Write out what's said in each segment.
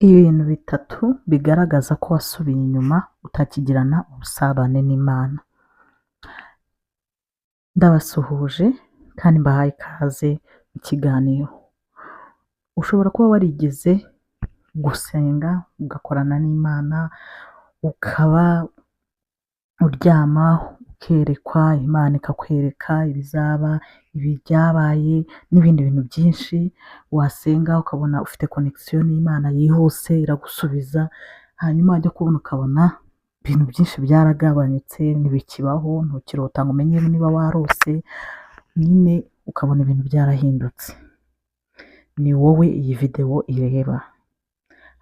Ibintu bitatu bigaragaza ko wasubiye inyuma utakigirana ubusabane n'Imana. Ndabasuhuje kandi mbahaye ikaze mu kiganiro. Ushobora kuba warigeze gusenga ugakorana n'Imana, ukaba uryama ukerekwa, Imana ikakwereka ibizaba, ibi byabaye n'ibindi bintu byinshi, wasenga ukabona ufite connection n'Imana yihuse iragusubiza, hanyuma wajya kubona ukabona ibintu byinshi byaragabanyutse ntibikibaho, ntukirota ngo umenye niba warose, nyine ukabona ibintu byarahindutse. Ni wowe iyi video ireba.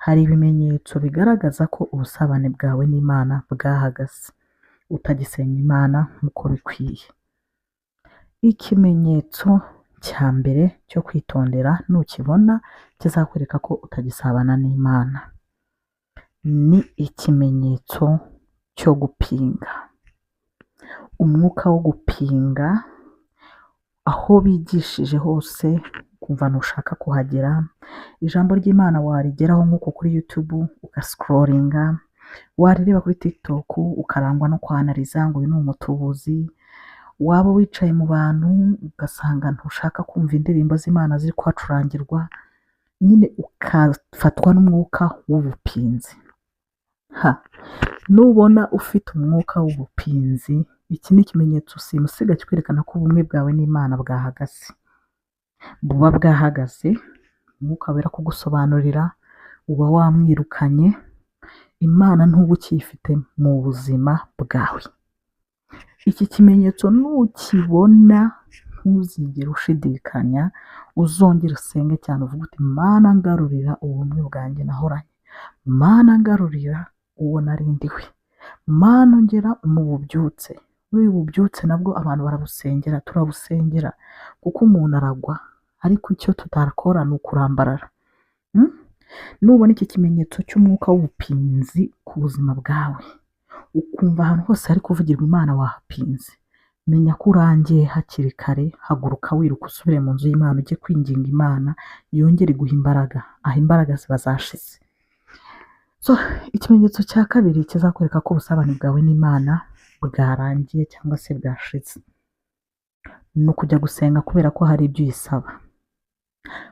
Hari ibimenyetso bigaragaza ko ubusabane bwawe n'Imana bwahagaze, utagisenga Imana nk'uko bikwiye. Ikimenyetso cya mbere cyo kwitondera nukibona kizakwereka ko utagisabana n'Imana, ni ikimenyetso cyo gupinga. Umwuka wo gupinga, aho bigishije hose ukumva ntushaka kuhagera, ijambo ry'Imana warigeraho nk'uko kuri YouTube ugascrollinga, warireba kuri TikTok ukarangwa no kwanariza ngo uyu ni umutubuzi, waba wicaye mu bantu ugasanga ntushaka kumva indirimbo z'Imana ziri kuhacurangirwa, nyine ukafatwa n'umwuka w'ubupinzi. Nubona ufite umwuka w'ubupinzi, iki ni ikimenyetso simusiga kikwerekana ko ubumwe bwawe n'Imana bwahagaze. Buba bwahagaze, umwuka wera kugusobanurira, uba wamwirukanye, Imana ntuba ukiyifite mu buzima bwawe. Iki kimenyetso nukibona ntuzigere ushidikanya, uzongera usenge cyane uvuga uti Mana ngarurira ubumwe bwanjye nahoranye, Mana ngarurira uwo narindiwe, Mana ongera mu bubyutse. Muri ubu bubyutse nabwo abantu barabusengera, turabusengera kuko umuntu aragwa, ariko icyo tutakora ni ukurambarara. Nubona iki kimenyetso cy'umwuka w'ubupinzi ku buzima bwawe, ukumva ahantu hose hari kuvugirwa Imana wahapinze, menya ko urangiye hakiri kare, haguruka wiruka usubire mu nzu y'Imana ujye kwinginga Imana yongere iguha imbaraga, aho imbaraga ziba zashize. Ikimenyetso cya kabiri kizakwereka ko ubusabane bwawe n'Imana bwarangiye cyangwa se bwashize, ni ukujya gusenga kubera ko hari ibyo uyisaba,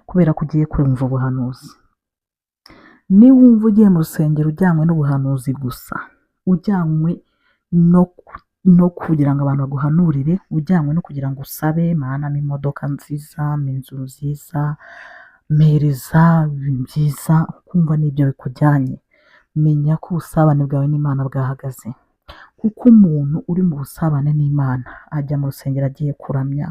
kubera ko ugiye kumva ubuhanuzi. Niwumva ugiye mu rusengero ujyanywe n'ubuhanuzi gusa, ujyanywe no kugira ngo abantu baguhanurire, ujyanywe no kugira ngo usabe, Mana mpa imodoka nziza, mpa inzu nziza, mpereza ibintu byiza, ukumva n'ibyo bikujyanye, menya ko ubusabane bwawe n'Imana bwahagaze. Kuko umuntu uri mu busabane n'Imana ajya mu rusengero agiye kuramya,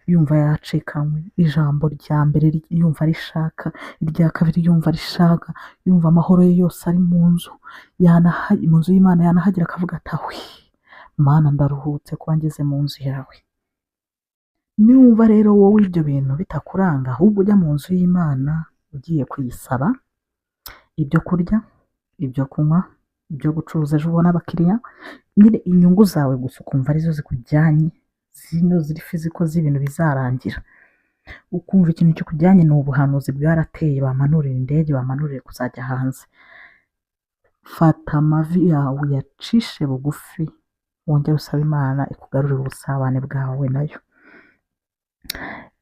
yumva yacikanywe, ijambo rya mbere yumva arishaka, irya kabiri yumva arishaka, yumva amahoro ye yose ari mu nzu y'Imana, yanahagera akavuga ati ahwi, Mana ndaruhutse kuba ngeze mu nzu yawe. Niwumva rero wowe ibyo bintu bitakuranga, ahubwo ujya mu nzu y'Imana ugiye kuyisaba ibyo kurya, ibyo kunywa, ibyo gucuruza, ejo ubona abakiriya, nyine inyungu zawe gusa ukumva arizo zikujyanye, zino ziri fiziko z'ibintu bizarangira, ukumva ikintu kikujyanye ni ubuhanuzi bwarateye, bamanurira indege, bamanurire kuzajya hanze. Fata amavi yawe uyacishe bugufi, wongere usaba Imana ikugarurire ubusabane bwawe nayo.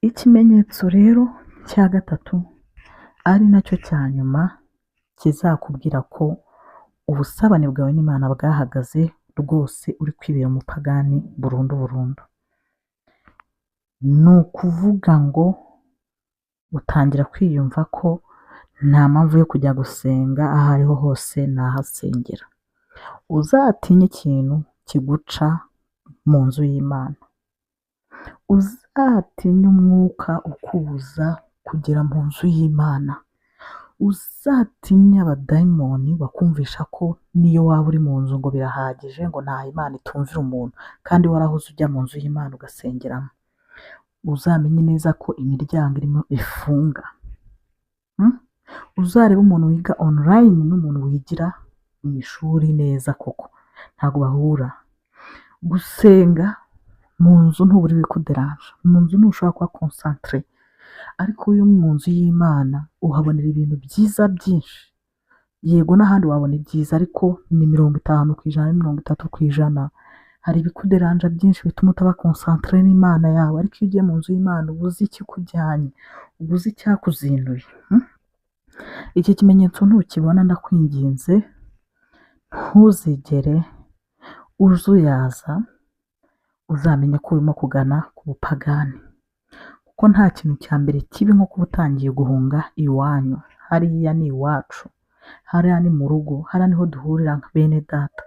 Ikimenyetso rero cya gatatu ari nacyo cya nyuma kizakubwira ko ubusabane bwawe n'Imana bwahagaze rwose, uri kwibera umupagani burundu, ni ukuvuga ngo utangira kwiyumva ko nta mpamvu yo kujya gusenga, aho ariho hose nahasengera. Uzatinye ikintu kiguca mu nzu y'Imana, uzatinye umwuka ukubuza kugera mu nzu y'Imana, uzatinya abadayimoni bakumvisha ko niyo waba uri mu nzu ngo birahagije, ngo nta Imana itumvira umuntu, kandi warahoze ujya mu nzu y'Imana ugasengeramo. Uzamenye neza ko imiryango irimo ifunga. Uzareba umuntu wiga online n'umuntu wigira mu ishuri neza, koko ntabwo bahura. Gusenga mu nzu ntuburi bikuderanje, mu nzu ntushobora kuba concentré, ariko iyo mu nzu y'Imana uhabonera ibintu byiza byinshi, yego n'ahandi wabona ibyiza ariko ni 50% ni 30%. Hari ibikuderanja byinshi bituma utaba concentré n'Imana yawe, ariko iyo ugiye mu nzu y'Imana uba uzi ikikujyanye, uba uzi icyakuzinduye. Iki kimenyetso ntukibona ndakwinginze ntuzigere uzuyaza, uzamenye ko urimo kugana ku bupagani, kuko nta kintu cya mbere kibi nko kuba utangiye guhunga iwanyu. Hariya ni iwacu, hariya ni mu rugo, hariya niho duhurira nka bene data.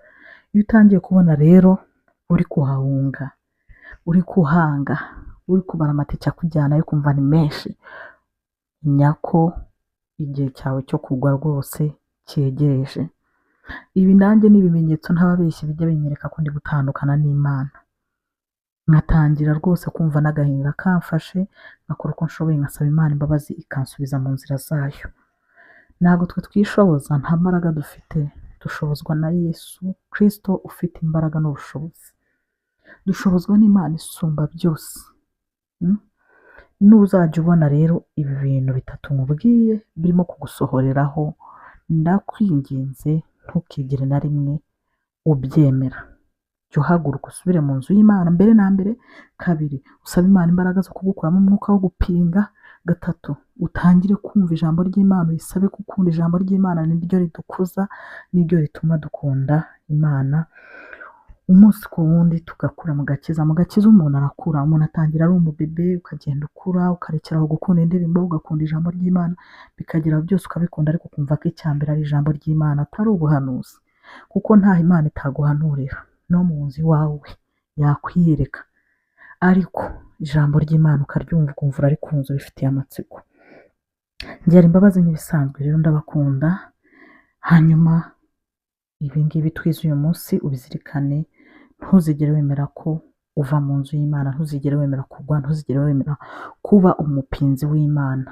Iyo utangiye kubona rero uri kuhahunga, uri kuhanga, uri kubara amatike akujyana yo kumva ni menshi, nyako igihe cyawe cyo kugwa rwose cyegereje. Ibi nanjye ni ibimenyetso ntababeshyi bijya binyereka ko ndi gutandukana n'Imana, nkatangira rwose kumva n'agahinda kamfashe, ngakora uko nshoboye nkasaba Imana imbabazi ikansubiza mu nzira zayo. Ntabwo twe twishoboza, nta mbaraga dufite, dushobozwa na Yesu Kristo ufite imbaraga n'ubushobozi. Dushobozwa n'Imana isumba byose. N'uzajya ubona rero ibi bintu bitatu nkubwiye birimo kugusohoreraho, ndakwinginze ntukigire na rimwe ubyemera. Jya uhaguruka usubire mu nzu y'Imana mbere na mbere. 2, usaba Imana imbaraga zo kugukuramo umwuka wo gupinga. 3, utangire kumva ijambo ry'Imana, uyisabe gukunda ijambo ry'Imana, niryo ridukuza, niryo rituma dukunda Imana. Umunsi ku wundi tugakura mu gakiza. Mu gakiza umuntu arakura, umuntu atangira ari umubebe, ukagenda ukura, ukarekeraho gukunda indirimbo, ugakunda ijambo ry'Imana, bikagera byose ukabikunda, ariko ukumva ko icya mbere ari ijambo ry'Imana atari ubuhanuzi, kuko nta Imana itaguhanurira. No mu nzu iwawe yakwiyereka, ariko ijambo ry'Imana ukaryumva ukumva urarikunze ubifitiye amatsiko. Ngira imbabazi nk'ibisanzwe rero, ndabakunda. Hanyuma ibi ngibi twize uyu munsi ubizirikane, ntuzigere wemera ko uva mu nzu y'Imana, ntuzigere wemera kugwa, ntuzigere wemera kuba umupinzi w'Imana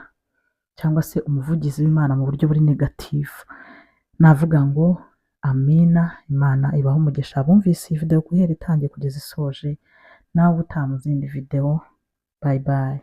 cyangwa se umuvugizi w'Imana mu buryo buri negatifu. Navuga ngo amina. Imana ibaho umugisha abumvise iyi video guhera itangiye kugeza isoje. Nawe utaha mu zindi video. Bye bye.